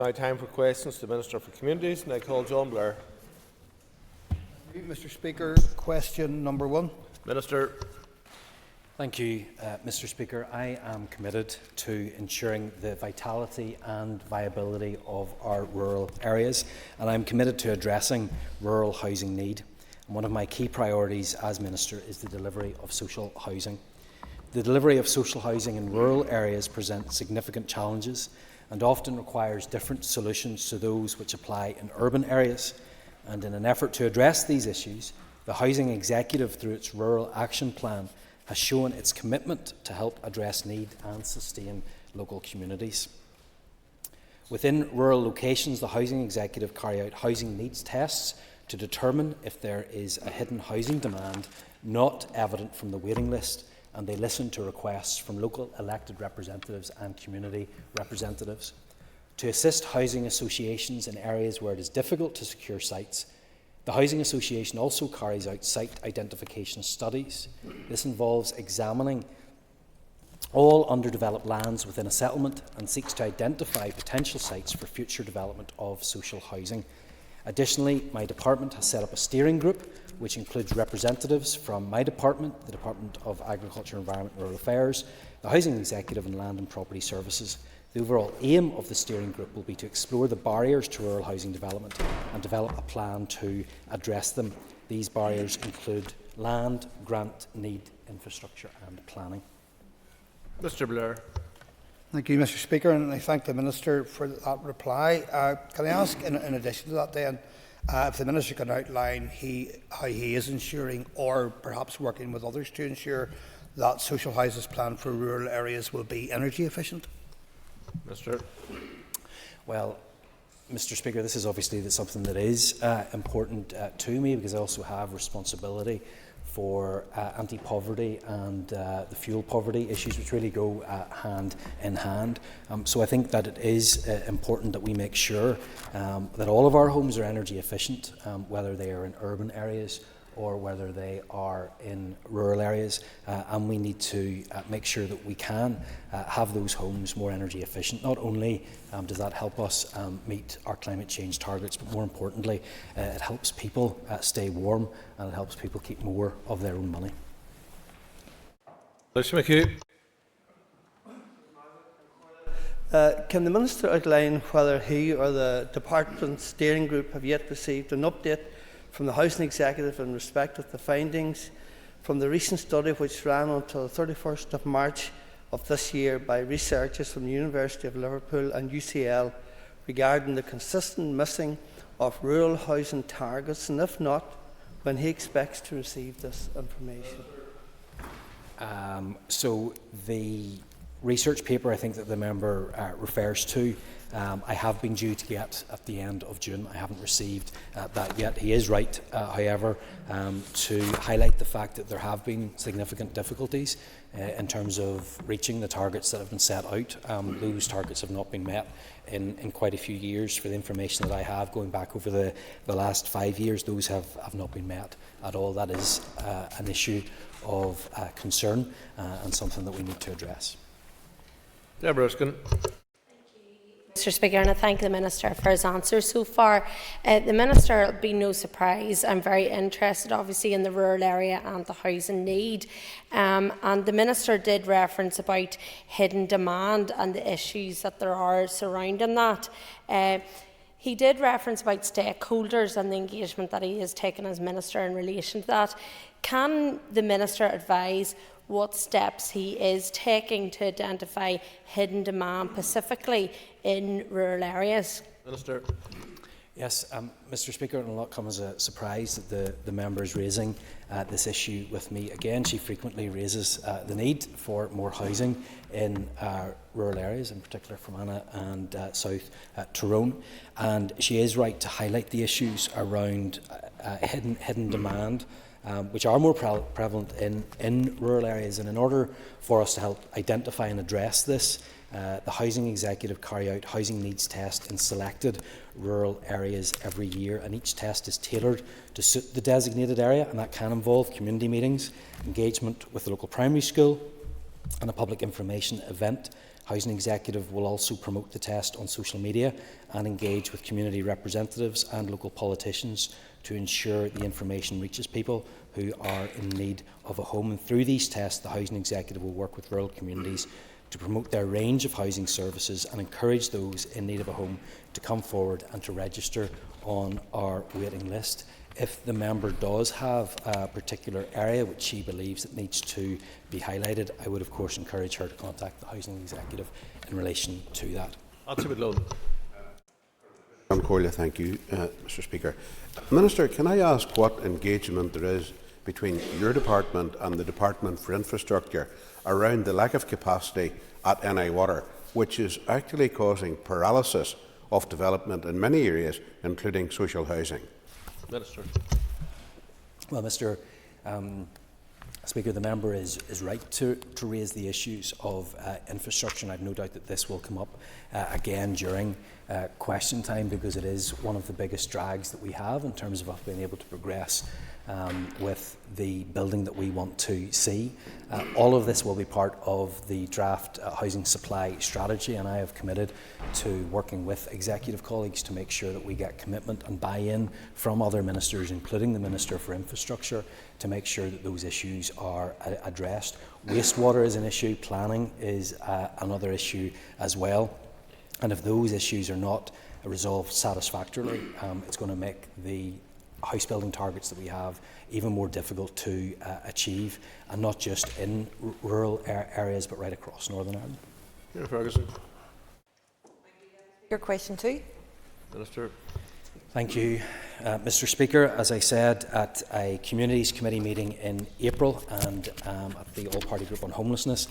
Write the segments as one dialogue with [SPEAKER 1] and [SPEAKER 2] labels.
[SPEAKER 1] Now time for questions to the Minister for Communities, and I call John Blair.
[SPEAKER 2] Mr. Speaker, question number 1.
[SPEAKER 1] Minister.
[SPEAKER 3] Thank you, Mr. Speaker. I am committed to ensuring the vitality and viability of our rural areas, and I am committed to addressing rural housing need. And one of my key priorities as Minister is the delivery of social housing. The delivery of social housing in rural areas presents significant challenges and often requires different solutions to those which apply in urban areas. And in an effort to address these issues, the Housing Executive, through its Rural Action Plan, has shown its commitment to help address need and sustain local communities. Within rural locations, the Housing Executive carry out housing needs tests to determine if there is a hidden housing demand not evident from the waiting list, and they listen to requests from local elected representatives and community representatives. To assist housing associations in areas where it is difficult to secure sites, the Housing Association also carries out site identification studies. This involves examining all underdeveloped lands within a settlement and seeks to identify potential sites for future development of social housing. Additionally, my department has set up a steering group which includes representatives from my department, the Department of Agriculture, Environment and Rural Affairs, the Housing Executive and Land and Property Services. The overall aim of the steering group will be to explore the barriers to rural housing development and develop a plan to address them. These barriers include land, grant, need, infrastructure and planning.
[SPEAKER 1] Mr. Blair.
[SPEAKER 2] Thank you, Mr. Speaker, and I thank the Minister for that reply. Can I ask, in addition to that then, if the Minister can outline how he is ensuring, or perhaps working with others to ensure, that social houses planned for rural areas will be energy efficient?
[SPEAKER 1] Minister.
[SPEAKER 3] Well, Mr. Speaker, this is obviously something that is important to me, because I also have responsibility for anti-poverty and the fuel poverty issues, which really go hand in hand. So I think that it is important that we make sure that all of our homes are energy efficient, whether they are in urban areas or whether they are in rural areas, and we need to make sure that we can have those homes more energy efficient. Not only does that help us meet our climate change targets, but more importantly, it helps people stay warm, and it helps people keep more of their own money.
[SPEAKER 4] Can the Minister outline whether he or the Department's steering group have yet received an update from the Housing Executive in respect of the findings from the recent study, which ran until the 31st of March of this year by researchers from the University of Liverpool and UCL regarding the consistent missing of rural housing targets, and if not, when he expects to receive this information?
[SPEAKER 3] So the research paper I think that the member refers to, I have been due to get at the end of June. I haven't received that yet. He is right, however, to highlight the fact that there have been significant difficulties in terms of reaching the targets that have been set out. Those targets have not been met in quite a few years. For the information that I have, going back over the last 5 years, those have not been met at all. That is an issue of concern and something that we need to address.
[SPEAKER 1] Deborah Erskine.
[SPEAKER 5] Mr. Speaker, and I thank the Minister for his answers so far. The Minister will be no surprise. I'm very interested, obviously, in the rural area and the housing need. And the Minister did reference about hidden demand and the issues that there are surrounding that. He did reference about stakeholders and the engagement that he has taken as Minister in relation to that. Can the Minister advise what steps he is taking to identify hidden demand specifically in rural areas?
[SPEAKER 1] Minister.
[SPEAKER 3] Yes, Mr. Speaker, it will not come as a surprise that the member is raising this issue with me again. She frequently raises the need for more housing in rural areas, in particular Fermanagh and South Tyrone, and she is right to highlight the issues around hidden demand, which are more prevalent in rural areas. And in order for us to help identify and address this, the Housing Executive carry out housing needs tests in selected rural areas every year, and each test is tailored to suit the designated area, and that can involve community meetings, engagement with the local primary school and a public information event. Housing Executive will also promote the test on social media and engage with community representatives and local politicians to ensure the information reaches people who are in need of a home. And through these tests, the Housing Executive will work with rural communities to promote their range of housing services and encourage those in need of a home to come forward and to register on our waiting list. If the member does have a particular area which she believes that needs to be highlighted, I would of course encourage her to contact the Housing Executive in relation to that.
[SPEAKER 6] Thank you, Mr. Speaker. Minister, can I ask what engagement there is between your department and the Department for Infrastructure around the lack of capacity at NI Water, which is actually causing paralysis of development in many areas, including social housing?
[SPEAKER 1] Minister.
[SPEAKER 3] Well, Mr. Speaker, the member is right to raise the issues of infrastructure, and I've no doubt that this will come up again during question time, because it is one of the biggest drags that we have in terms of us being able to progress with the building that we want to see. All of this will be part of the draft housing supply strategy, and I have committed to working with executive colleagues to make sure that we get commitment and buy-in from other ministers, including the Minister for Infrastructure, to make sure that those issues are addressed. Wastewater is an issue, planning is another issue as well, and if those issues are not resolved satisfactorily, it's going to make the house building targets that we have even more difficult to achieve, and not just in rural areas but right across Northern Ireland.
[SPEAKER 1] Ferguson.
[SPEAKER 7] Your question 2.
[SPEAKER 1] Minister.
[SPEAKER 3] Thank you, Mr. Speaker. As I said at a Communities Committee meeting in April and at the All-Party Group on Homelessness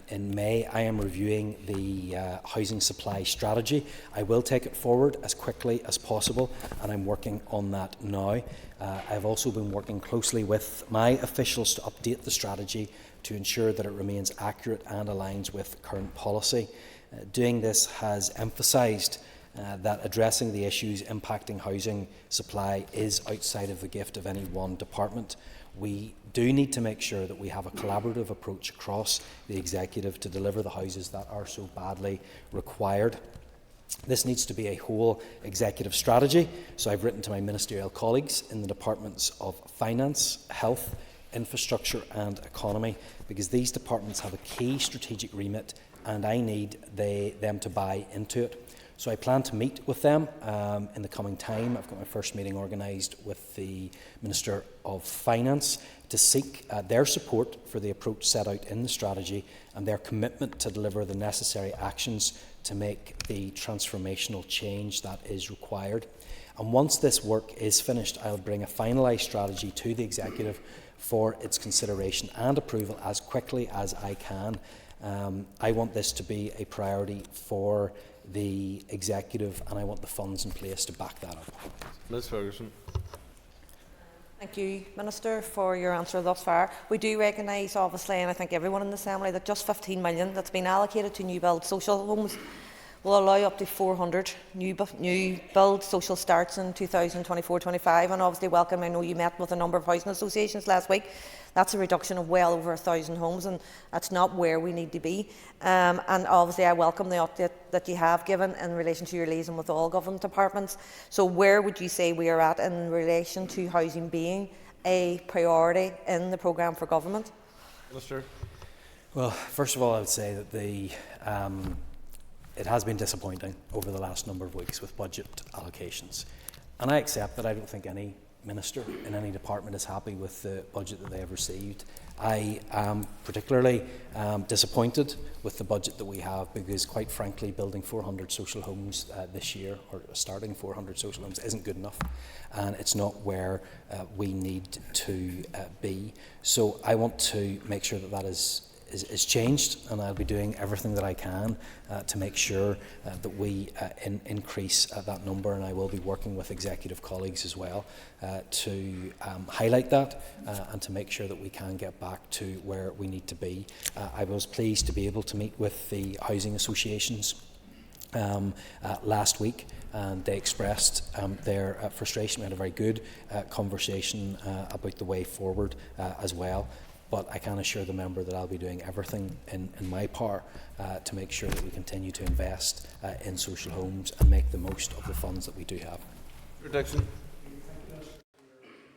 [SPEAKER 3] in May, I am reviewing the housing supply strategy. I will take it forward as quickly as possible, and I'm working on that now. I've also been working closely with my officials to update the strategy to ensure that it remains accurate and aligns with current policy. Doing this has emphasised that addressing the issues impacting housing supply is outside of the gift of any one department. We do need to make sure that we have a collaborative approach across the executive to deliver the houses that are so badly required. This needs to be a whole executive strategy, so I've written to my ministerial colleagues in the departments of Finance, Health, Infrastructure and Economy, because these departments have a key strategic remit and I need them to buy into it. So I plan to meet with them in the coming time. I've got my first meeting organised with the Minister of Finance to seek their support for the approach set out in the strategy and their commitment to deliver the necessary actions to make the transformational change that is required. And once this work is finished, I'll bring a finalised strategy to the Executive for its consideration and approval as quickly as I can. I want this to be a priority for the Executive, and I want the funds in place to back that up.
[SPEAKER 1] Ms Ferguson.
[SPEAKER 7] Thank you, Minister, for your answer thus far. We do recognise, obviously, and I think everyone in the Assembly, that just 15 million that's been allocated to new build social homes will allow up to 400 new build social starts in 2024-25, and obviously welcome. I know you met with a number of housing associations last week. That's a reduction of well over 1,000 homes, and that's not where we need to be. And obviously I welcome the update that you have given in relation to your liaison with all government departments. So where would you say we are at in relation to housing being a priority in the programme for government?
[SPEAKER 1] Minister.
[SPEAKER 3] Well, first of all, I would say that it has been disappointing over the last number of weeks with budget allocations. And I accept that I don't think any minister in any department is happy with the budget that they have received. I am particularly disappointed with the budget that we have because, quite frankly, building 400 social homes this year, or starting 400 social homes, isn't good enough, and it's not where we need to be. So I want to make sure that that is changed, and I'll be doing everything that I can to make sure that we increase that number, and I will be working with executive colleagues as well to highlight that and to make sure that we can get back to where we need to be. I was pleased to be able to meet with the housing associations last week, and they expressed their frustration. We had a very good conversation about the way forward as well. but I can assure the member that I'll be doing everything in my power to make sure that we continue to invest in social homes and make the most of the funds that we do have.
[SPEAKER 1] Mr. Dixon.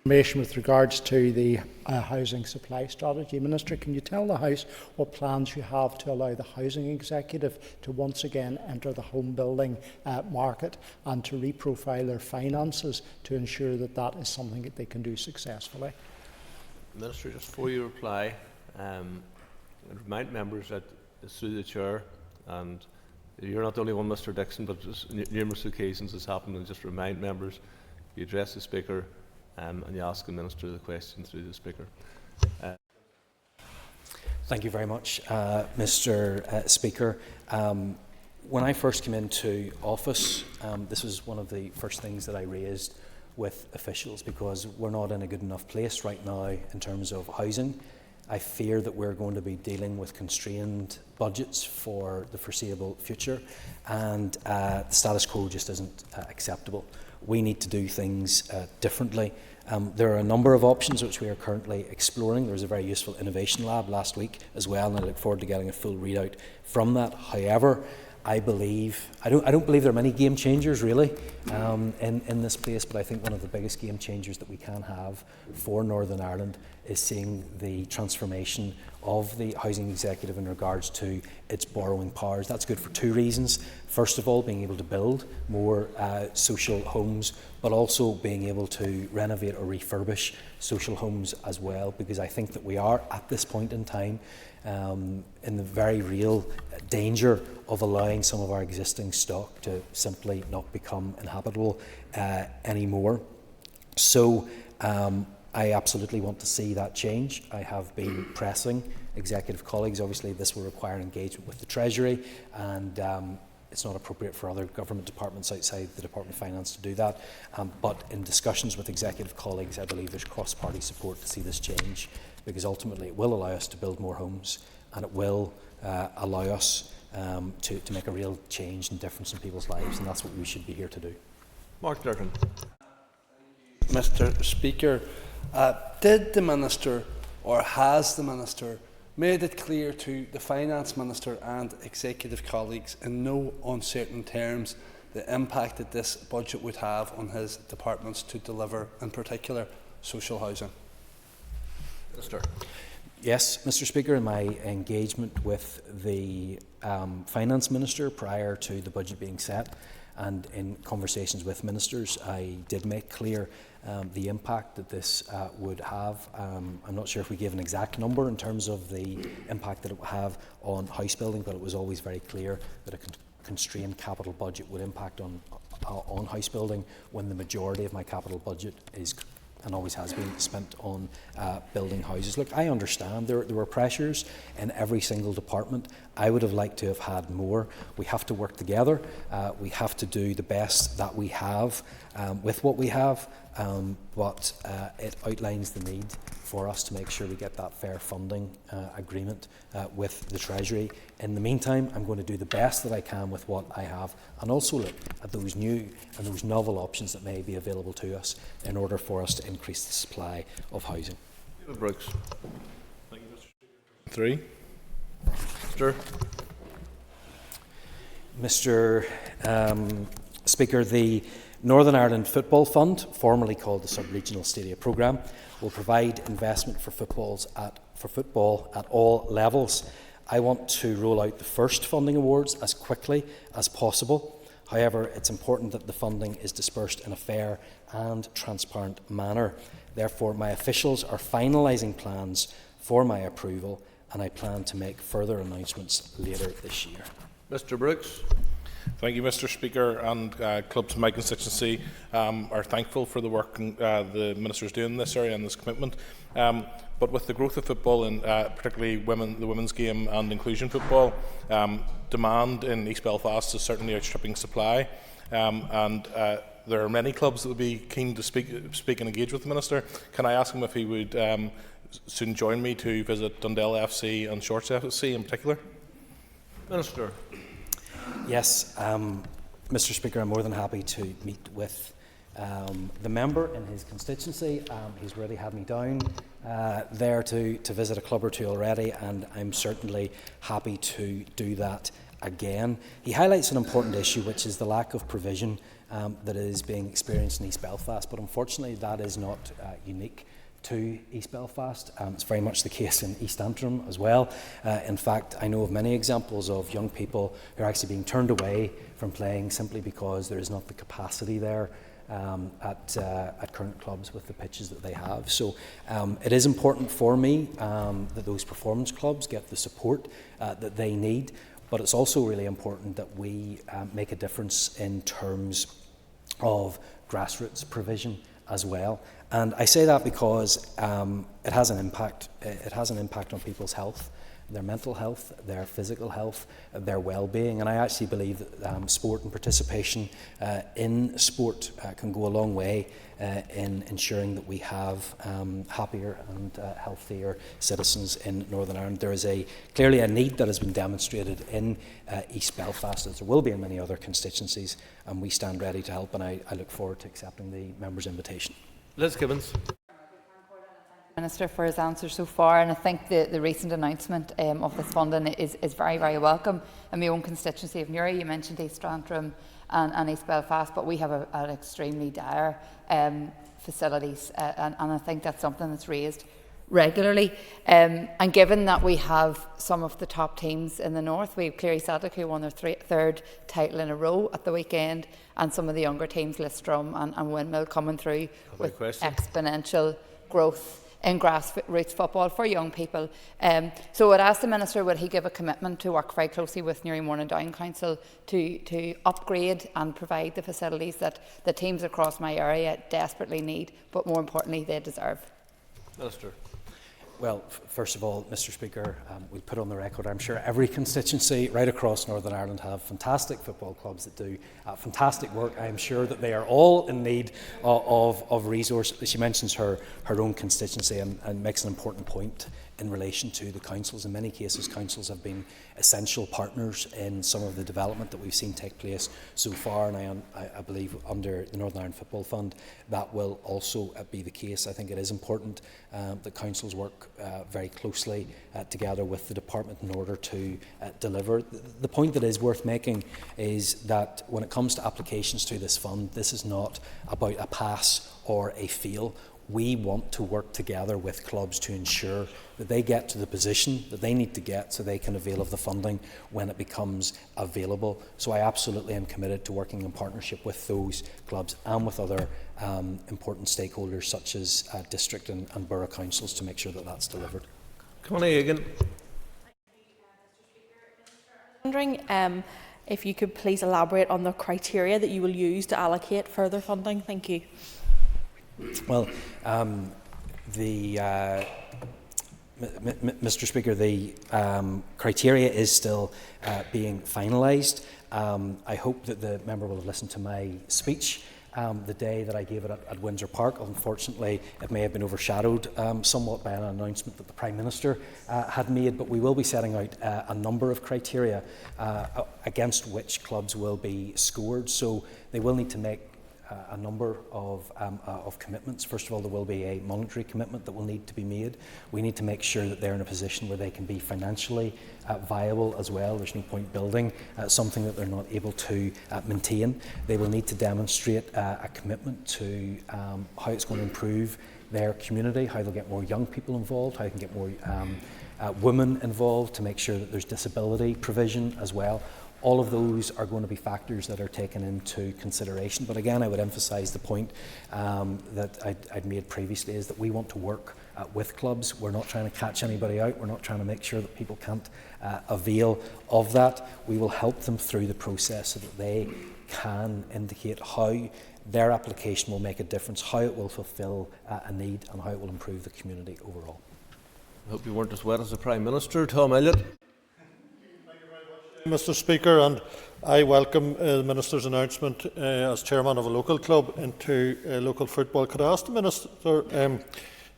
[SPEAKER 8] Information with regards to the housing supply strategy. Minister, can you tell the House what plans you have to allow the Housing Executive to once again enter the home building market and to reprofile their finances to ensure that that is something that they can do successfully?
[SPEAKER 1] Minister, just before you reply, I remind members that it's through the Chair, and you're not the only one, Mr. Dixon, but just numerous occasions has happened, and just remind members, you address the Speaker and you ask the Minister the question through the Speaker.
[SPEAKER 3] Thank you very much, Mr. Speaker. When I first came into office, this was one of the first things that I raised with officials, because we're not in a good enough place right now in terms of housing. I fear that we're going to be dealing with constrained budgets for the foreseeable future, and the status quo just isn't acceptable. We need to do things differently. There are a number of options which we are currently exploring. There was a very useful innovation lab last week as well, and I look forward to getting a full readout from that. However, I don't believe there are many game changers really in this place, but I think one of the biggest game changers that we can have for Northern Ireland is seeing the transformation of the Housing Executive in regards to its borrowing powers. That's good for two reasons. First of all, being able to build more social homes, but also being able to renovate or refurbish social homes as well, because I think that we are at this point in time in the very real danger of allowing some of our existing stock to simply not become inhabitable anymore. So I absolutely want to see that change. I have been pressing executive colleagues. Obviously this will require engagement with the Treasury, and it's not appropriate for other government departments outside the Department of Finance to do that. But in discussions with executive colleagues, I believe there's cross-party support to see this change, because ultimately it will allow us to build more homes, and it will allow us to make a real change and difference in people's lives, and that's what we should be here to do.
[SPEAKER 1] Mark Durkin.
[SPEAKER 9] Mr. Speaker, did the Minister, or has the Minister, made it clear to the Finance Minister and executive colleagues in no uncertain terms the impact that this budget would have on his departments to deliver, in particular, social housing?
[SPEAKER 1] Minister.
[SPEAKER 3] Yes, Mr. Speaker, in my engagement with the Finance Minister prior to the budget being set, and in conversations with ministers, I did make clear the impact that this would have. I'm not sure if we gave an exact number in terms of the impact that it would have on house building, but it was always very clear that a constrained capital budget would impact on house building, when the majority of my capital budget is, and always has been, spent on building houses. Look, I understand there were pressures in every single department. I would have liked to have had more. We have to work together. We have to do the best that we have with what we have, but it outlines the need for us to make sure we get that fair funding agreement with the Treasury. In the meantime, I'm going to do the best that I can with what I have, and also look at those new and those novel options that may be available to us in order for us to increase the supply of housing.
[SPEAKER 1] David Brooks.
[SPEAKER 10] Thank you, Mr. Speaker. 3.
[SPEAKER 3] Mr. Speaker, the Northern Ireland Football Fund, formerly called the Sub-Regional Stadia Programme, will provide investment for football at all levels. I want to roll out the first funding awards as quickly as possible. However, it's important that the funding is dispersed in a fair and transparent manner. Therefore, my officials are finalising plans for my approval, and I plan to make further announcements later this year.
[SPEAKER 1] Mr. Brooks.
[SPEAKER 10] Thank you, Mr. Speaker, and clubs in my constituency are thankful for the work the Minister is doing in this area and this commitment. But with the growth of football, and particularly the women's game and inclusion football, demand in East Belfast is certainly outstripping supply, and there are many clubs that would be keen to speak and engage with the Minister. Can I ask him if he would soon join me to visit Dundell FC and Shorts FC in particular?
[SPEAKER 1] Minister.
[SPEAKER 3] Yes, Mr. Speaker, I'm more than happy to meet with the member in his constituency. He's really had me down there to visit a club or two already, and I'm certainly happy to do that again. He highlights an important issue, which is the lack of provision that is being experienced in East Belfast, but unfortunately that is not unique to East Belfast. It's very much the case in East Antrim as well. In fact, I know of many examples of young people who are actually being turned away from playing simply because there is not the capacity there at current clubs with the pitches that they have. So it is important for me that those performance clubs get the support that they need, but it's also really important that we make a difference in terms of grassroots provision as well. And I say that because it has an impact. It has an impact on people's health, their mental health, their physical health, their well-being. And I actually believe that sport and participation in sport can go a long way in ensuring that we have happier and healthier citizens in Northern Ireland. There is clearly a need that has been demonstrated in East Belfast, as there will be in many other constituencies, and we stand ready to help, and I look forward to accepting the member's invitation.
[SPEAKER 1] Liz Gibbons.
[SPEAKER 11] Minister for his answer so far, and I think the recent announcement of this funding is very, very welcome. In my own constituency of Newry, you mentioned East Antrim and East Belfast, but we have an extremely dire facilities, and I think that's something that's raised regularly. And given that we have some of the top teams in the north, we have Cleary Celtic who won their third title in a row at the weekend, and some of the younger teams, Listrum and Windmill, coming through with exponential growth in grassroots football for young people. So I'd ask the Minister, would he give a commitment to work very closely with Newry Mourne and Down Council to upgrade and provide the facilities that the teams across my area desperately need, but more importantly they deserve?
[SPEAKER 1] Minister.
[SPEAKER 3] Well, first of all, Mr. Speaker, we'll put on the record, I'm sure every constituency right across Northern Ireland have fantastic football clubs that do fantastic work. I am sure that they are all in need of resources. She mentions her own constituency and makes an important point in relation to the councils. In many cases, councils have been essential partners in some of the development that we've seen take place so far, and I believe under the Northern Ireland Football Fund that will also be the case. I think it is important that councils work very closely together with the department in order to deliver. The point that is worth making is that when it comes to applications to this fund, this is not about a pass or a fail. We want to work together with clubs to ensure that they get to the position that they need to get so they can avail of the funding when it becomes available. So I absolutely am committed to working in partnership with those clubs and with other important stakeholders such as district and borough councils to make sure that that's delivered.
[SPEAKER 1] Connie Egan.
[SPEAKER 12] Wondering if you could please elaborate on the criteria that you will use to allocate further funding. Thank you.
[SPEAKER 3] Well, Mr. Speaker, the criteria is still being finalised. I hope that the member will have listened to my speech the day that I gave it at Windsor Park. Unfortunately, it may have been overshadowed somewhat by an announcement that the Prime Minister had made, but we will be setting out a number of criteria against which clubs will be scored. So they will need to make a number of commitments. First of all, there will be a monetary commitment that will need to be made. We need to make sure that they're in a position where they can be financially viable as well. There's no point building something that they're not able to maintain. They will need to demonstrate a commitment to how it's going to improve their community, how they'll get more young people involved, how they can get more women involved, to make sure that there's disability provision as well. All of those are going to be factors that are taken into consideration. But again, I would emphasise the point that I'd made previously, is that we want to work with clubs. We're not trying to catch anybody out. We're not trying to make sure that people can't avail of that. We will help them through the process so that they can indicate how their application will make a difference, how it will fulfil a need, and how it will improve the community overall.
[SPEAKER 1] I hope you weren't as wet as the Prime Minister. Tom Elliott.
[SPEAKER 13] Mr. Speaker, and I welcome the Minister's announcement as chairman of a local club into local football. Could I ask the Minister,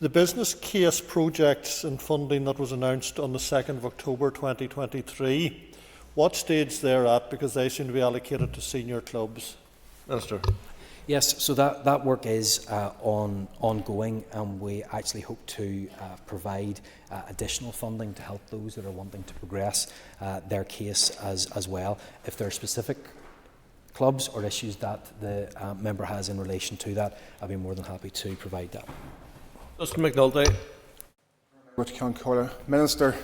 [SPEAKER 13] the business case projects and funding that was announced on the 2nd of October 2023, what stage they're at, because they seem to be allocated to senior clubs?
[SPEAKER 1] Minister.
[SPEAKER 3] Yes, so that work is ongoing, and we actually hope to provide additional funding to help those that are wanting to progress their case as well. If there are specific clubs or issues that the member has in relation to that, I'll be more than happy to provide that.
[SPEAKER 1] Mr McNulty.
[SPEAKER 14] Minister,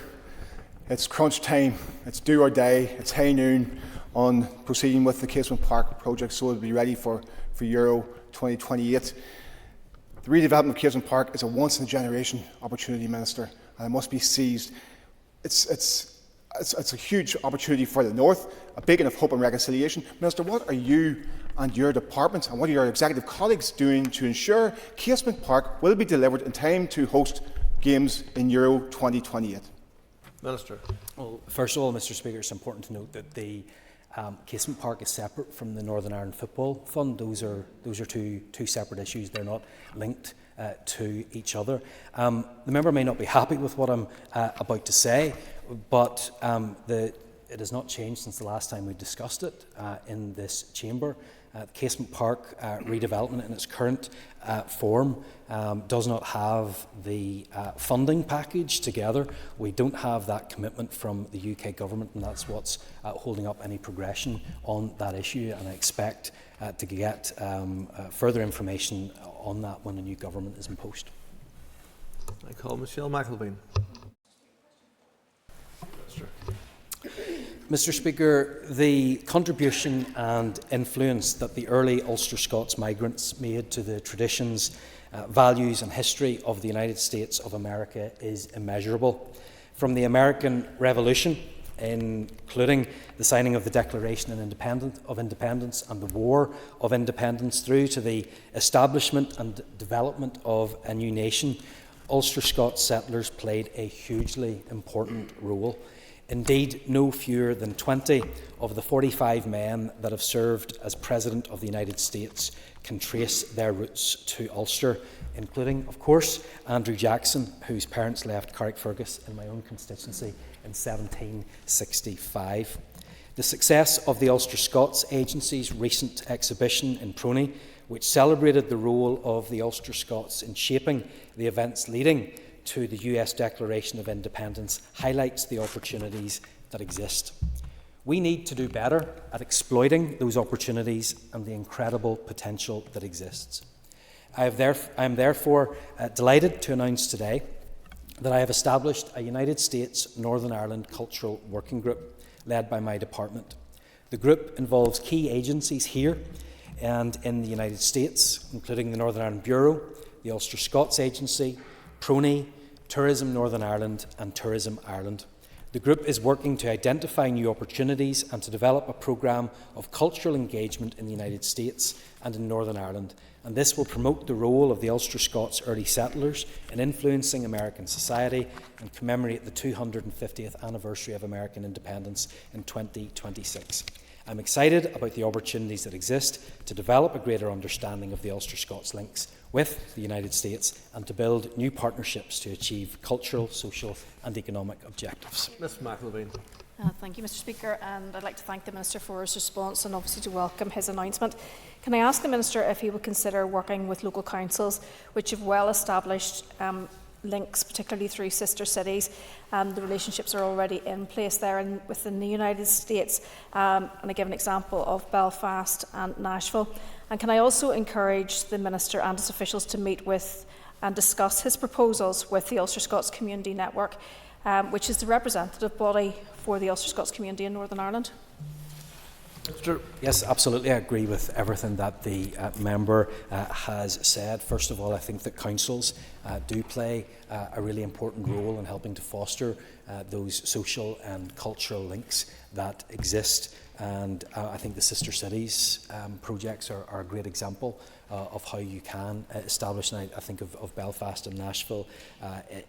[SPEAKER 14] it's crunch time, it's do or die, it's high noon on proceeding with the Casement Park project so it'll be ready for Euro 2028. The redevelopment of Casement Park is a once-in-a-generation opportunity, Minister, and it must be seized. It's a huge opportunity for the North, a beacon of hope and reconciliation. Minister, what are you and your department and what are your executive colleagues doing to ensure Casement Park will be delivered in time to host games in Euro 2028?
[SPEAKER 1] Minister.
[SPEAKER 3] Well, first of all, Mr Speaker, it's important to note that the Casement Park is separate from the Northern Ireland Football Fund. Those are two separate issues. They're not linked to each other. The member may not be happy with what I'm about to say, but it has not changed since the last time we discussed it in this chamber. The Casement Park redevelopment in its current form does not have the funding package together. We don't have that commitment from the UK government, and that's what's holding up any progression on that issue, and I expect to get further information on that when a new government is in post.
[SPEAKER 1] I call Michelle McElveen.
[SPEAKER 3] Mr Speaker, the contribution and influence that the early Ulster Scots migrants made to the traditions, values and history of the United States of America is immeasurable. From the American Revolution, including the signing of the Declaration of Independence and the War of Independence, through to the establishment and development of a new nation, Ulster Scots settlers played a hugely important role. Indeed, no fewer than 20 of the 45 men that have served as President of the United States can trace their roots to Ulster, including, of course, Andrew Jackson, whose parents left Carrickfergus in my own constituency in 1765. The success of the Ulster Scots Agency's recent exhibition in Proney, which celebrated the role of the Ulster Scots in shaping the events leading to the US Declaration of Independence, highlights the opportunities that exist. We need to do better at exploiting those opportunities and the incredible potential that exists. I am therefore delighted to announce today that I have established a United States Northern Ireland Cultural Working Group led by my department. The group involves key agencies here and in the United States, including the Northern Ireland Bureau, the Ulster Scots Agency, Proney, Tourism Northern Ireland and Tourism Ireland. The group is working to identify new opportunities and to develop a programme of cultural engagement in the United States and in Northern Ireland, and this will promote the role of the Ulster Scots early settlers in influencing American society and commemorate the 250th anniversary of American independence in 2026. I'm excited about the opportunities that exist to develop a greater understanding of the Ulster Scots links with the United States and to build new partnerships to achieve cultural, social and economic objectives.
[SPEAKER 1] Ms McElveen.
[SPEAKER 12] Thank you, Mr Speaker, and I'd like to thank the Minister for his response and obviously to welcome his announcement. Can I ask the Minister if he will consider working with local councils which have well-established links, particularly through sister cities, and the relationships are already in place there and within the United States, and I give an example of Belfast and Nashville. And can I also encourage the Minister and his officials to meet with and discuss his proposals with the Ulster Scots Community Network, which is the representative body for the Ulster Scots community in Northern Ireland?
[SPEAKER 3] Yes, absolutely. I agree with everything that the member has said. First of all, I think that councils do play a really important role in helping to foster those social and cultural links that exist. And I think the Sister Cities projects are a great example of how you can establish, and I think of Belfast and Nashville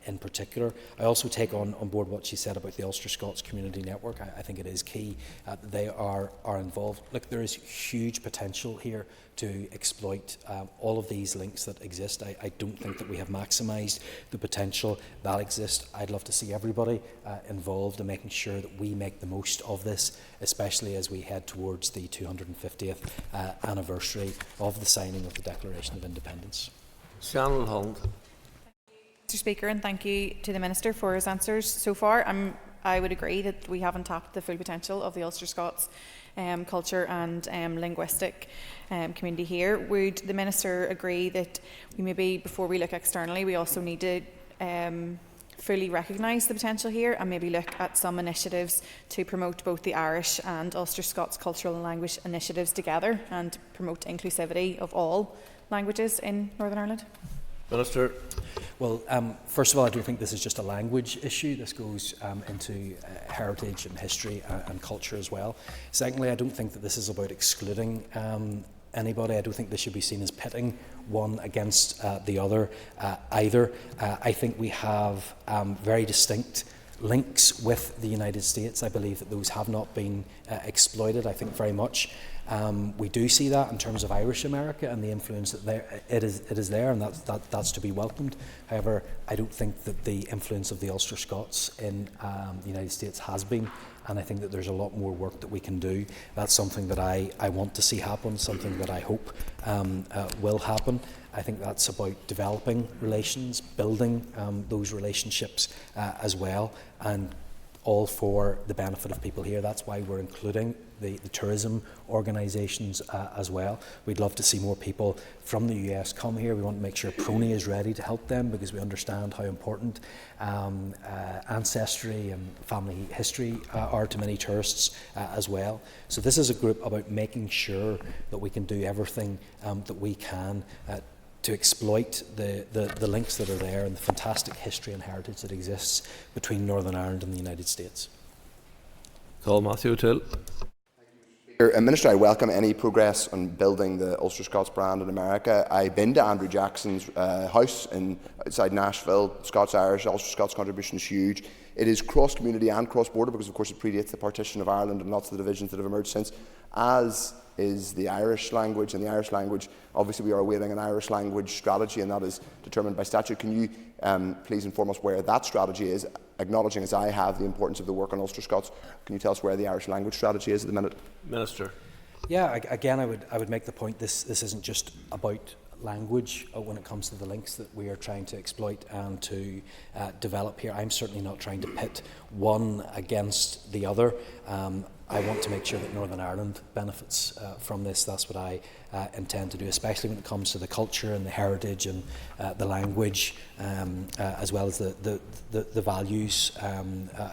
[SPEAKER 3] in particular. I also take on board what she said about the Ulster Scots Community Network. I think it is key that they are involved. Look, there is huge potential here to exploit all of these links that exist. I don't think that we have maximised the potential that exists. I'd love to see everybody involved in making sure that we make the most of this especially as we head towards the 250th anniversary of the signing of the Declaration of Independence.
[SPEAKER 1] Shannon Hunt.
[SPEAKER 15] Mr. Speaker, and thank you to the Minister for his answers so far. I would agree that we haven't tapped the full potential of the Ulster Scots culture and linguistic community here. Would the Minister agree that we maybe, before we look externally, we also need to fully recognise the potential here and maybe look at some initiatives to promote both the Irish and Ulster Scots cultural and language initiatives together and promote inclusivity of all languages in Northern Ireland?
[SPEAKER 1] Minister.
[SPEAKER 3] Well, first of all, I don't think this is just a language issue. This goes into heritage and history and culture as well. Secondly, I don't think that this is about excluding anybody. I don't think this should be seen as pitting one against the other either. I think we have very distinct links with the United States. I believe that those have not been exploited, I think, very much. We do see that in terms of Irish America and the influence that it is there, and that's to be welcomed. However, I don't think that the influence of the Ulster Scots in the United States has been, and I think that there's a lot more work that we can do. That's something that I want to see happen, something that I hope will happen. I think that's about developing relations, building those relationships as well, and all for the benefit of people here. That's why we're including the tourism organisations as well. We'd love to see more people from the US come here. We want to make sure Prony is ready to help them, because we understand how important ancestry and family history are to many tourists as well. So this is a group about making sure that we can do everything that we can to exploit the links that are there and the fantastic history and heritage that exists between Northern Ireland and the United States.
[SPEAKER 1] Call Matthew O'Toole.
[SPEAKER 16] Minister, I welcome any progress on building the Ulster Scots brand in America. I've been to Andrew Jackson's house outside Nashville. Scots-Irish, Ulster Scots contribution is huge. It is cross-community and cross-border because, of course, it predates the partition of Ireland and lots of the divisions that have emerged since, as is the Irish language. And the Irish language, obviously we are awaiting an Irish language strategy, and that is determined by statute. Can you please inform us where that strategy is, acknowledging, as I have, the importance of the work on Ulster Scots? Can you tell us where the Irish language strategy is at the minute?
[SPEAKER 1] Minister.
[SPEAKER 3] Yeah, again, I would make the point this isn't just about language when it comes to the links that we are trying to exploit and to develop here. I'm certainly not trying to pit one against the other. I want to make sure that Northern Ireland benefits from this. That's what I intend to do, especially when it comes to the culture and the heritage and the language, as well as the values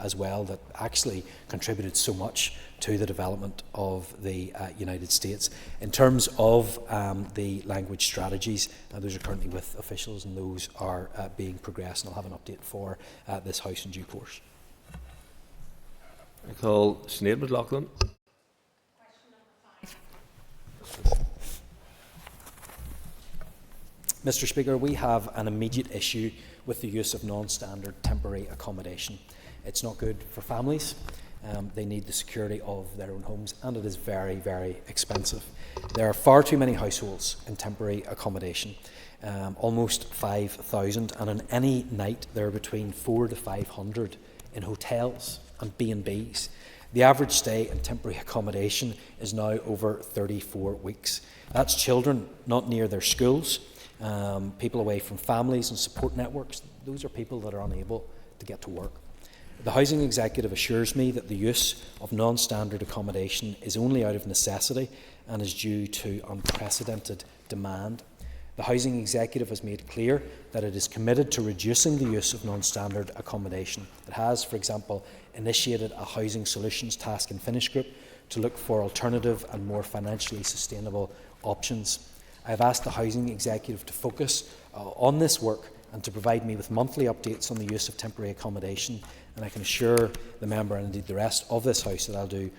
[SPEAKER 3] as well, that actually contributed so much to the development of the United States. In terms of the language strategies, those are currently with officials, and those are being progressed, and I'll have an update for this House in due course.
[SPEAKER 1] I call Sinead McLaughlin.
[SPEAKER 3] Mr. Speaker, we have an immediate issue with the use of non-standard temporary accommodation. It's not good for families. They need the security of their own homes, and it is very, very expensive. There are far too many households in temporary accommodation, almost 5,000, and on any night there are between 400 to 500 in hotels and B&Bs. The average stay in temporary accommodation is now over 34 weeks. That's children not near their schools, people away from families and support networks. Those are people that are unable to get to work. The Housing Executive assures me that the use of non-standard accommodation is only out of necessity and is due to unprecedented demand. The Housing Executive has made clear that it is committed to reducing the use of non-standard accommodation. It has, for example, initiated a Housing Solutions Task and Finish Group to look for alternative and more financially sustainable options. I have asked the Housing Executive to focus on this work and to provide me with monthly updates on the use of temporary accommodation, and I can assure the member and indeed the rest of this House that I'll do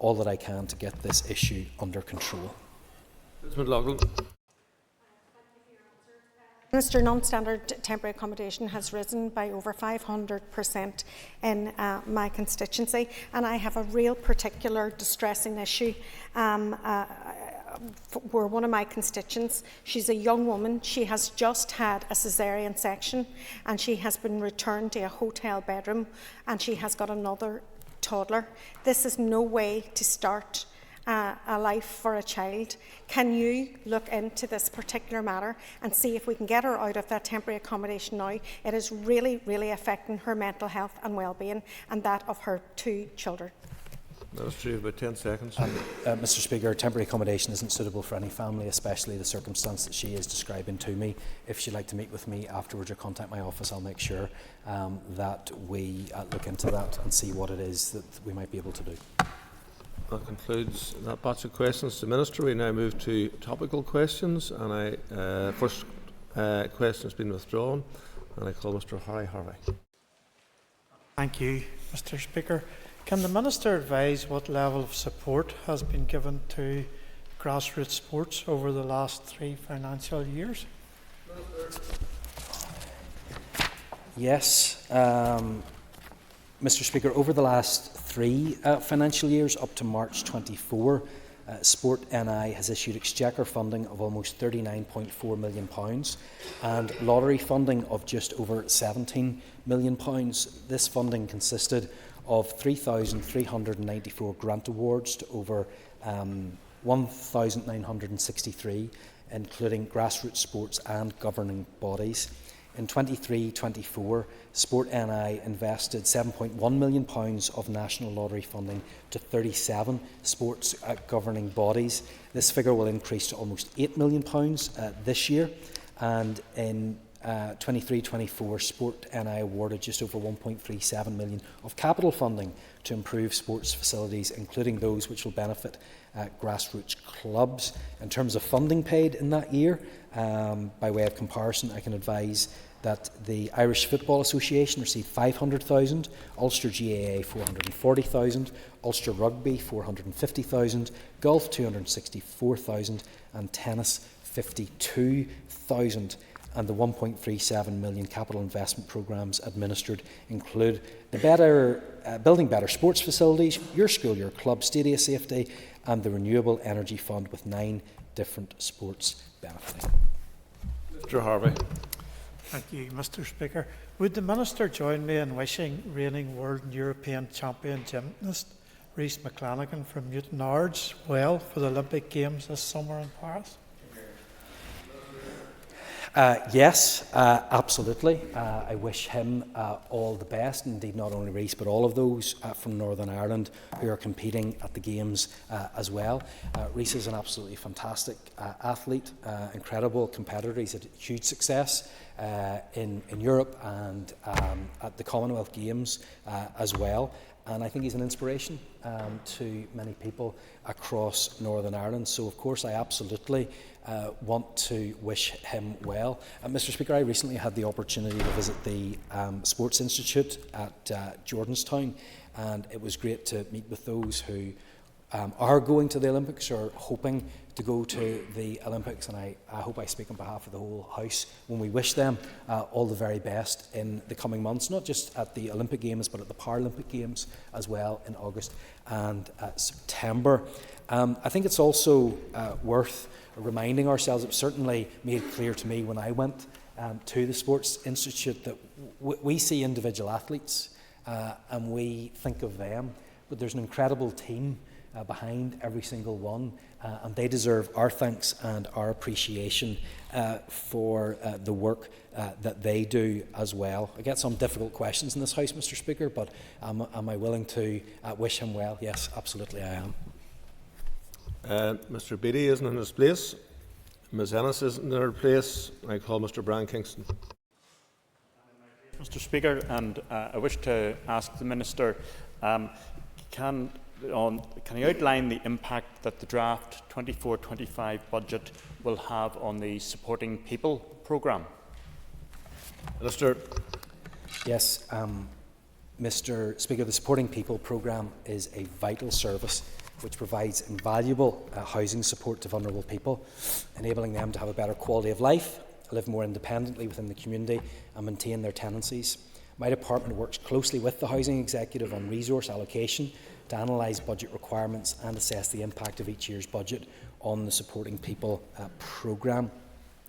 [SPEAKER 3] all that I can to get this issue under control.
[SPEAKER 5] Minister, non-standard temporary accommodation has risen by over 500% in my constituency, and I have a real particular distressing issue where one of my constituents, she's a young woman, she has just had a caesarean section and she has been returned to a hotel bedroom, and she has got another
[SPEAKER 17] toddler. This is no way to start a life for a child. Can you look into this particular matter and see if we can get her out of that temporary accommodation now? It is really, really affecting her mental health and well-being, and that of her 2 children.
[SPEAKER 1] Minister, you have about 10 seconds.
[SPEAKER 3] Mr. Speaker, temporary accommodation isn't suitable for any family, especially the circumstance that she is describing to me. If she'd like to meet with me afterwards or contact my office, I'll make sure that we look into that and see what it is that we might be able to do.
[SPEAKER 1] That concludes that batch of questions to the Minister. We now move to topical questions, and first question has been withdrawn, and I call Mr. Harry Harvey.
[SPEAKER 18] Thank you, Mr. Speaker. Can the Minister advise what level of support has been given to grassroots sports over the last 3 financial years?
[SPEAKER 3] Yes, Mr. Speaker, over the last 3 financial years up to March 24, Sport NI has issued exchequer funding of almost £39.4 million and lottery funding of just over £17 million. This funding consisted of 3,394 grant awards to over 1,963, including grassroots sports and governing bodies. In 23-24, Sport NI invested £7.1 million of national lottery funding to 37 sports governing bodies. This figure will increase to almost £8 million this year, and in 23-24, Sport NI awarded just over £1.37 million of capital funding to improve sports facilities, including those which will benefit grassroots clubs. In terms of funding paid in that year, by way of comparison, I can advise that the Irish Football Association received £500,000, Ulster GAA £440,000, Ulster Rugby £450,000, Golf £264,000 and Tennis £52,000. And the £1.37 million capital investment programmes administered include the Building Better Sports Facilities, Your School, Your Club, Stadia Safety and the Renewable Energy Fund, with 9 different sports benefiting.
[SPEAKER 1] Mr. Harvey.
[SPEAKER 18] Thank you, Mr. Speaker. Would the Minister join me in wishing reigning world and European champion gymnast Rhys McClanagan from Newton Ards well for the Olympic Games this summer in Paris?
[SPEAKER 3] Yes, absolutely. I wish him all the best, indeed not only Rhys but all of those from Northern Ireland who are competing at the Games as well. Rhys is an absolutely fantastic athlete, incredible competitor. He's had huge success in Europe and at the Commonwealth Games as well. And I think he's an inspiration to many people across Northern Ireland. So, of course, I absolutely want to wish him well. Mr. Speaker, I recently had the opportunity to visit the Sports Institute at Jordanstown, and it was great to meet with those who are going to the Olympics or hoping to go to the Olympics, and I hope I speak on behalf of the whole House when we wish them all the very best in the coming months, not just at the Olympic Games but at the Paralympic Games as well in August and September. I think it's also worth reminding ourselves, it certainly made clear to me when I went to the Sports Institute, that we see individual athletes and we think of them, but there's an incredible team behind every single one, and they deserve our thanks and our appreciation for the work that they do as well. I get some difficult questions in this House, Mr. Speaker, but am I willing to wish him well? Yes, absolutely I am.
[SPEAKER 1] Mr. Beattie isn't in his place. Ms. Ennis isn't in her place. I call Mr. Brian Kingston.
[SPEAKER 19] Mr. Speaker, and I wish to ask the Minister, can you outline the impact that the draft 24-25 budget will have on the Supporting People programme?
[SPEAKER 1] Minister.
[SPEAKER 3] Yes, Mr. Speaker, the Supporting People programme is a vital service which provides invaluable housing support to vulnerable people, enabling them to have a better quality of life, live more independently within the community and maintain their tenancies. My department works closely with the Housing Executive on resource allocation to analyse budget requirements and assess the impact of each year's budget on the Supporting People programme.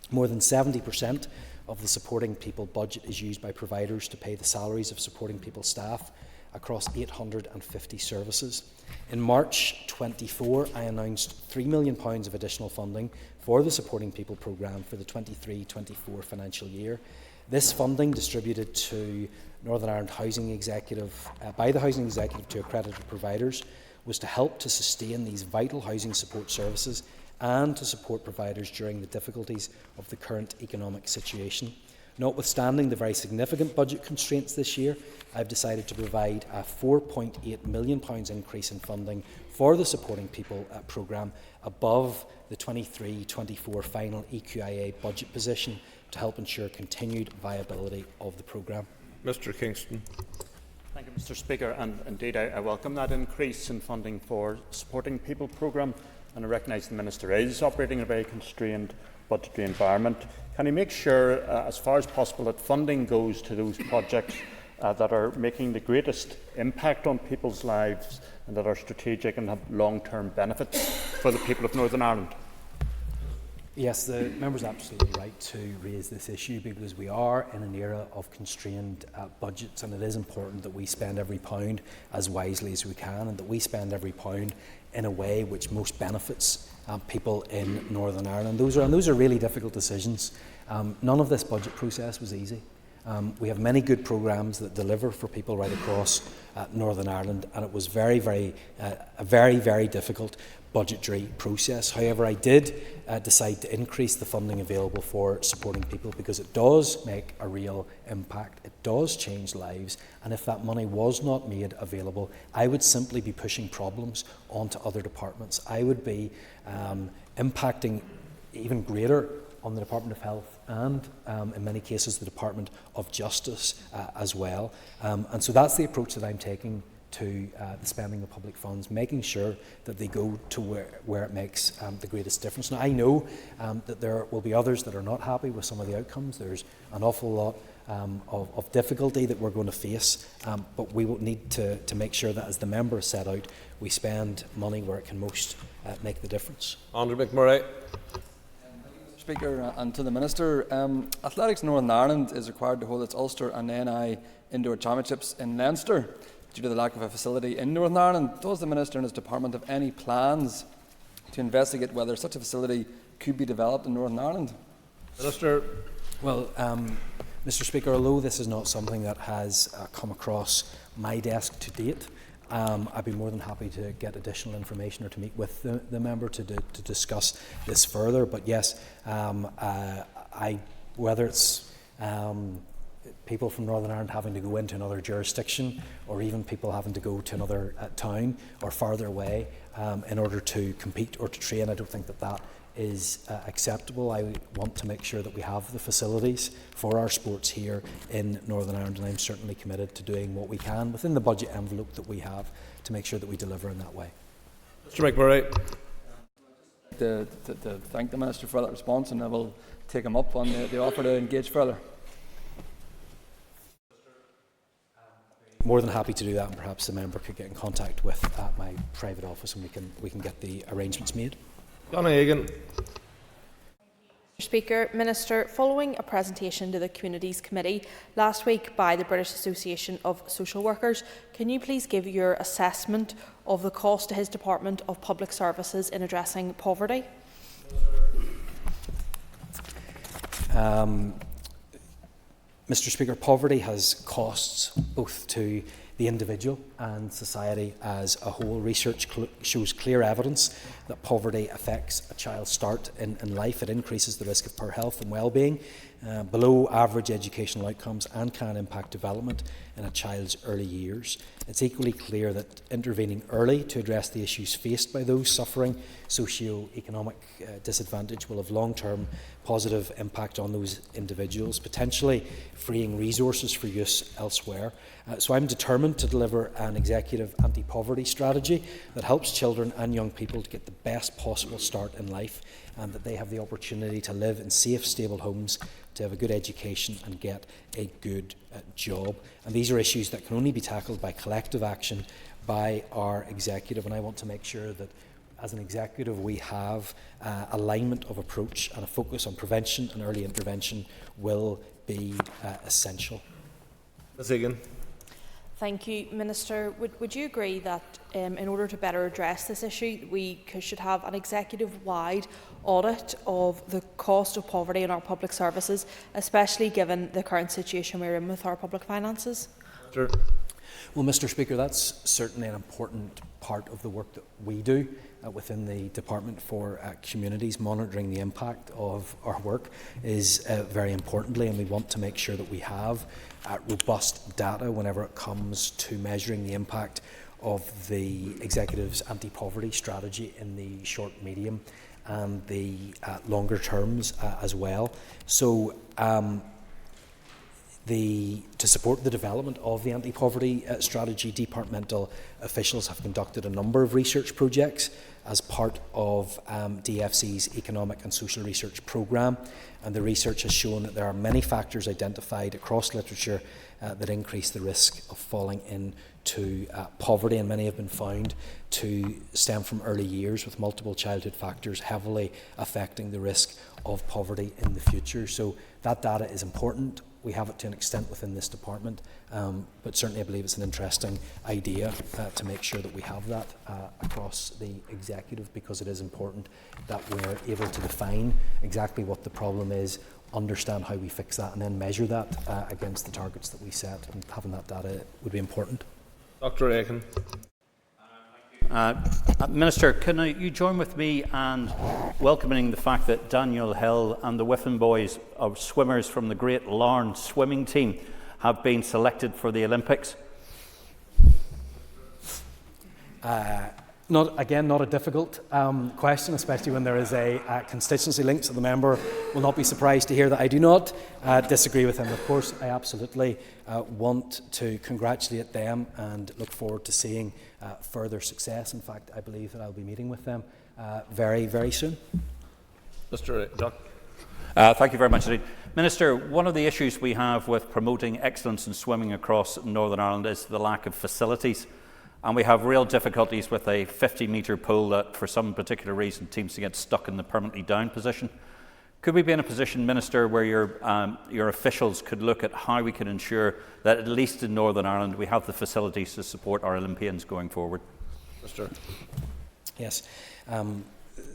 [SPEAKER 3] More than 70% of the Supporting People budget is used by providers to pay the salaries of Supporting People staff, across 850 services. In March 24, I announced £3 million of additional funding for the Supporting People programme for the 23-24 financial year. This funding, distributed to Northern Ireland Housing Executive by the Housing Executive to accredited providers, was to help to sustain these vital housing support services and to support providers during the difficulties of the current economic situation. Notwithstanding the very significant budget constraints this year, I've decided to provide a £4.8 million increase in funding for the Supporting People programme above the 23-24 final EQIA budget position to help ensure continued viability of the programme.
[SPEAKER 1] Mr Kingston.
[SPEAKER 19] Thank you, Mr Speaker, and indeed I welcome that increase in funding for Supporting People programme, and I recognise the Minister is operating in a very constrained budgetary environment. Can he make sure, as far as possible, that funding goes to those projects that are making the greatest impact on people's lives and that are strategic and have long-term benefits for the people of Northern Ireland?
[SPEAKER 3] Yes, the member's absolutely right to raise this issue because we are in an era of constrained budgets, and it is important that we spend every pound as wisely as we can and that we spend every pound in a way which most benefits people in Northern Ireland. Those are really difficult decisions. None of this budget process was easy. We have many good programmes that deliver for people right across Northern Ireland, and it was a very difficult budgetary process. However, I did decide to increase the funding available for Supporting People because it does make a real impact. It does change lives, and if that money was not made available, I would simply be pushing problems onto other departments. I would be impacting even greater on the Department of Health and, in many cases, the Department of Justice as well. And so that's the approach that I'm taking to the spending of public funds, making sure that they go to where it makes the greatest difference. Now, I know that there will be others that are not happy with some of the outcomes. There's an awful lot of difficulty that we're going to face, but we will need to make sure that, as the member set out, we spend money where it can most make the difference.
[SPEAKER 1] Andrew McMurray.
[SPEAKER 20] Speaker, and to the Minister, Athletics Northern Ireland is required to hold its Ulster and NI Indoor Championships in Leinster due to the lack of a facility in Northern Ireland. Does the Minister and his department have any plans to investigate whether such a facility could be developed in Northern Ireland?
[SPEAKER 1] Minister.
[SPEAKER 3] Well, Mr Speaker, although this is not something that has come across my desk to date, I'd be more than happy to get additional information or to meet with the member to discuss this further. But yes, whether it's people from Northern Ireland having to go into another jurisdiction, or even people having to go to another town or farther away in order to compete or to train, I don't think that is acceptable. I want to make sure that we have the facilities for our sports here in Northern Ireland, and I'm certainly committed to doing what we can within the budget envelope that we have to make sure that we deliver in that way.
[SPEAKER 1] Mr McMurray.
[SPEAKER 20] To thank the Minister for that response, and I will take him up on the offer to engage further.
[SPEAKER 3] More than happy to do that, and perhaps the member could get in contact with my private office, and we can get the arrangements made.
[SPEAKER 1] Donna Egan.
[SPEAKER 15] Mr Speaker, Minister, following a presentation to the Communities Committee last week by the British Association of Social Workers, can you please give your assessment of the cost to his Department of Public Services in addressing poverty?
[SPEAKER 3] Mr Speaker, poverty has costs both to the individual and society as a whole. Research shows clear evidence that poverty affects a child's start in life. It increases the risk of poor health and well-being, below average educational outcomes, and can impact development in a child's early years. It's equally clear that intervening early to address the issues faced by those suffering socio-economic disadvantage will have long-term positive impact on those individuals, potentially freeing resources for use elsewhere. So I'm determined to deliver an executive anti-poverty strategy that helps children and young people to get the best possible start in life, and that they have the opportunity to live in safe, stable homes, to have a good education and get a good job. And these are issues that can only be tackled by collective action by our executive, and I want to make sure that as an executive we have alignment of approach, and a focus on prevention and early intervention will be essential.
[SPEAKER 1] Ms Egan.
[SPEAKER 15] Thank you, Minister. Would you agree that in order to better address this issue, we should have an executive-wide audit of the cost of poverty in our public services, especially given the current situation we're in with our public finances?
[SPEAKER 1] Sure.
[SPEAKER 3] Well, Mr. Speaker, that's certainly an important part of the work that we do within the Department for Communities. Monitoring the impact of our work is very importantly, and we want to make sure that we have robust data whenever it comes to measuring the impact of the Executive's anti-poverty strategy in the short, medium and the longer terms as well. So to support the development of the anti-poverty strategy, departmental officials have conducted a number of research projects as part of DFC's Economic and Social Research Programme, and the research has shown that there are many factors identified across literature that increase the risk of falling into poverty, and many have been found to stem from early years, with multiple childhood factors heavily affecting the risk of poverty in the future. So that data is important. We have it to an extent within this department, but certainly I believe it's an interesting idea to make sure that we have that across the executive, because it is important that we're able to define exactly what the problem is, understand how we fix that, and then measure that against the targets that we set. And having that data would be important.
[SPEAKER 1] Dr. Aiken.
[SPEAKER 21] Minister, can you join with me in welcoming the fact that Daniel Hill and the Whiffen boys of swimmers from the Great Larne swimming team have been selected for the Olympics?
[SPEAKER 3] Not a difficult question, especially when there is a constituency link, so the member will not be surprised to hear that I do not disagree with him. Of course, I absolutely want to congratulate them and look forward to seeing further success. In fact, I believe that I'll be meeting with them very, very soon.
[SPEAKER 1] Mr. Duck.
[SPEAKER 21] Thank you very much indeed. Minister, one of the issues we have with promoting excellence in swimming across Northern Ireland is the lack of facilities. And we have real difficulties with a 50-metre pool that, for some particular reason, seems to get stuck in the permanently down position. Could we be in a position, Minister, where your officials could look at how we can ensure that, at least in Northern Ireland, we have the facilities to support our Olympians going forward?
[SPEAKER 1] Mr.
[SPEAKER 3] Yes.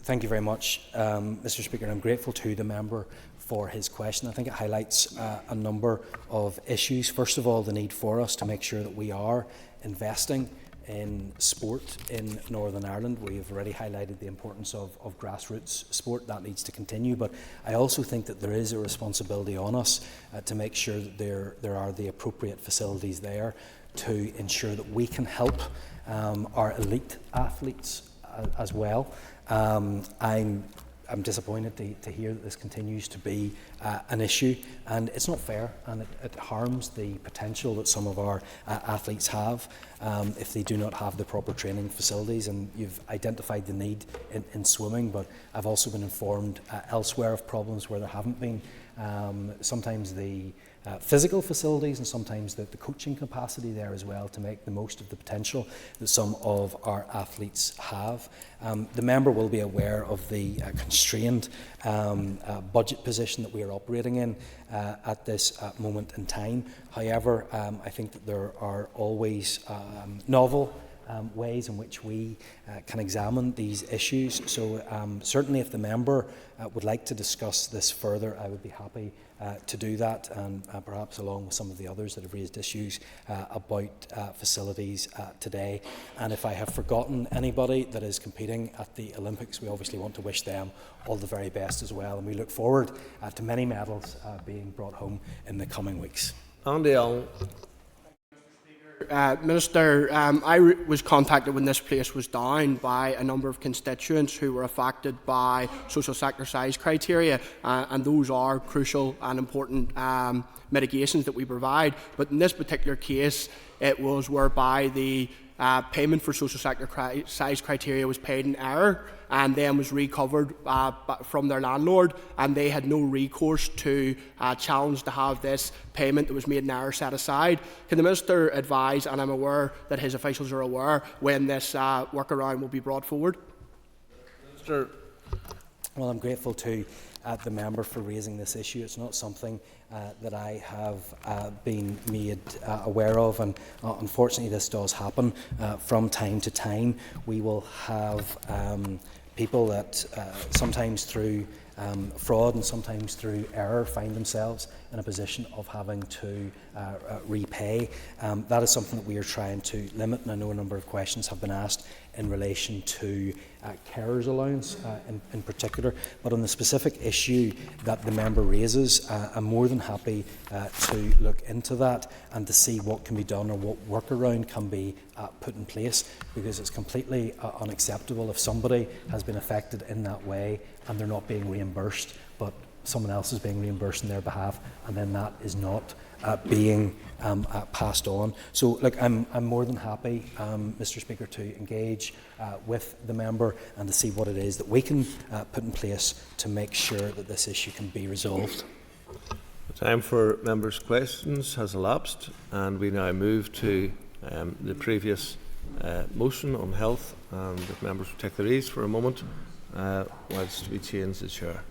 [SPEAKER 3] Thank you very much, Mr. Speaker. I'm grateful to the member for his question. I think it highlights a number of issues. First of all, the need for us to make sure that we are investing in sport in Northern Ireland. We have already highlighted the importance of grassroots sport. That needs to continue, but I also think that there is a responsibility on us to make sure that there are the appropriate facilities there to ensure that we can help our elite athletes as well. I'm disappointed to hear that this continues to be an issue, and it's not fair, and it harms the potential that some of our athletes have if they do not have the proper training facilities. And you've identified the need in swimming, but I've also been informed elsewhere of problems where there haven't been sometimes the physical facilities and sometimes the coaching capacity there as well to make the most of the potential that some of our athletes have. The member will be aware of the constrained budget position that we are operating in at this moment in time. However, I think that there are always novel ways in which we can examine these issues. So certainly if the member would like to discuss this further, I would be happy to do that, and perhaps along with some of the others that have raised issues about facilities today. And if I have forgotten anybody that is competing at the Olympics, we obviously want to wish them all the very best as well, and we look forward to many medals being brought home in the coming weeks.
[SPEAKER 1] Andy Allen.
[SPEAKER 22] Minister, I was contacted when this place was down by a number of constituents who were affected by social sector size criteria, and those are crucial and important mitigations that we provide. But in this particular case, it was whereby the payment for social sector size criteria was paid in error and then was recovered from their landlord, and they had no recourse to challenge to have this payment that was made in error set aside. Can the Minister advise, and I'm aware that his officials are aware, when this workaround will be brought forward?
[SPEAKER 1] Minister.
[SPEAKER 3] Well, I'm grateful to the member for raising this issue. It's not something that I have been made aware of, and unfortunately this does happen from time to time. We will have people that sometimes through fraud and sometimes through error find themselves in a position of having to repay. That is something that we are trying to limit, and I know a number of questions have been asked in relation to carers allowance in particular. But on the specific issue that the member raises, I'm more than happy to look into that and to see what can be done or what workaround can be put in place, because it's completely unacceptable if somebody has been affected in that way and they're not being reimbursed, but someone else is being reimbursed on their behalf, and then that is not being passed on. So, look, I'm more than happy, Mr. Speaker, to engage with the member and to see what it is that we can put in place to make sure that this issue can be resolved.
[SPEAKER 1] The time for members' questions has elapsed, and we now move to the previous motion on health. And if members will take their ease for a moment whilst we change the chair.